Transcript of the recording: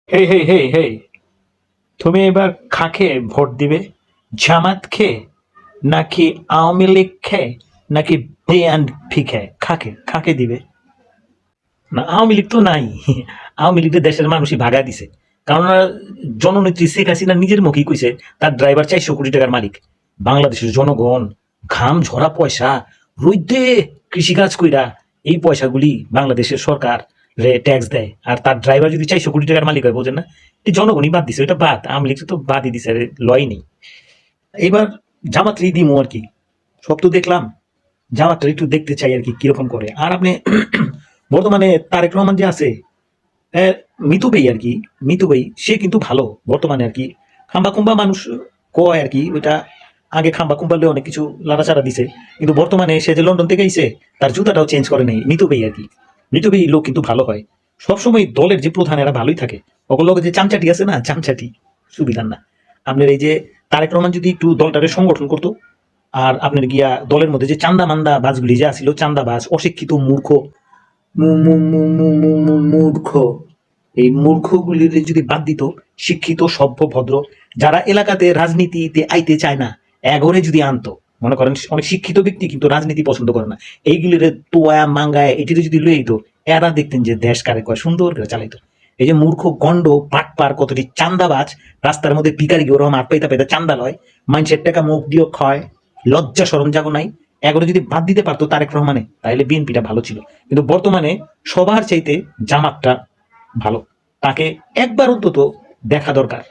হেই হেই হেই হেই, তুমি এবার কাকে ভোট দিবে? জামাত খেয়ে, নাকি আওয়ামী লীগ খেয়ে, নাকি বিএনপি খেয়ে? কাকে কাকে দিবে? না, আওয়ামী লীগ তো নাই। আওয়ামী লীগ দেশের মানুষই ভাগা দিছে। কারণ জননেত্রী শেখ হাসিনা নিজের মুখেই কইছে তার ড্রাইভার 400 কোটি টাকার মালিক। বাংলাদেশের জনগণ ঘাম ঝরা পয়সা রইতে কৃষিকাজ কইরা এই পয়সাগুলি বাংলাদেশের সরকার রে ট্যাক্স দেয়, আর তার ড্রাইভার যদি 400 কোটি টাকার মালিক হয়, বোঝেন না? এই জনগণই বাদ দিছে, এটা বাদ, আওয়ামী লীগ তো বাদই দিছে, লয় নেই। এবার জামাতরি দিমু আর কি, সব তো দেখলাম, জামাতটা একটু দেখতে চাই আর কি কিরকম করে। আর আপনি বর্তমানে তারেক রহমান যে আছে, মিতু ভাই আর কি, মিতু ভাই সে কিন্তু ভালো বর্তমানে আর কি। খাম্বা কুম্বা মানুষ কয় আর কি, ওইটা আগে খাম্বা কুম্বালে অনেক কিছু লাড়াচাড়া দিছে, কিন্তু বর্তমানে সে যে লন্ডন থেকে আইছে তার জুতাটাও চেঞ্জ করে নেই মিতু ভাই আর কি। মিতু ভাই লোক কিন্তু ভালো হয়, সবসময় দলের যে প্রধান এরা ভালোই থাকে। ওগুলো যে চামচাটি আছে না, চামচাটি সুবিধার না। আপনার এই যে তারেক রহমান যদি একটু দলটারে সংগঠন করতো, আর আপনার গিয়া দলের মধ্যে যে চান্দা মান্দা বাজগুলি যে আসিল, চান্দাবাজ, অশিক্ষিত, মূর্খ, মূর্খ, এই মূর্খগুলির যদি বাদ দিত, শিক্ষিত, সভ্য, ভদ্র, যারা এলাকাতে রাজনীতিতে আইতে চায় না, এগরে যদি আনতো, মনে করেন অনেক শিক্ষিত ব্যক্তি কিন্তু রাজনীতি পছন্দ করে না, এইগুলির তোয়া মাঙ্গায় এটিতে যদি লয়ে দিত, এরা দেখতেন যে দেশ কারে কয় সুন্দর করে চালাইতো। এই যে মূর্খ, গন্ড, পাটপার, কতটি চান্দাবাজ, রাস্তার মধ্যে ভিকারি গিয়ে ওরকম হাত পাইতা পাইতা চান্দা লয়, মানুষের টাকা মুখ দিয়ে খায়, লজ্জা সরম জাগো নাই, এগুলো যদি বাদ দিতে পারতো তারেক রহমানে, তাহলে বিএনপিটা ভালো ছিল। কিন্তু বর্তমানে সবার চাইতে জামাতটা ভালো, তাকে একবার অন্তত দেখা দরকার।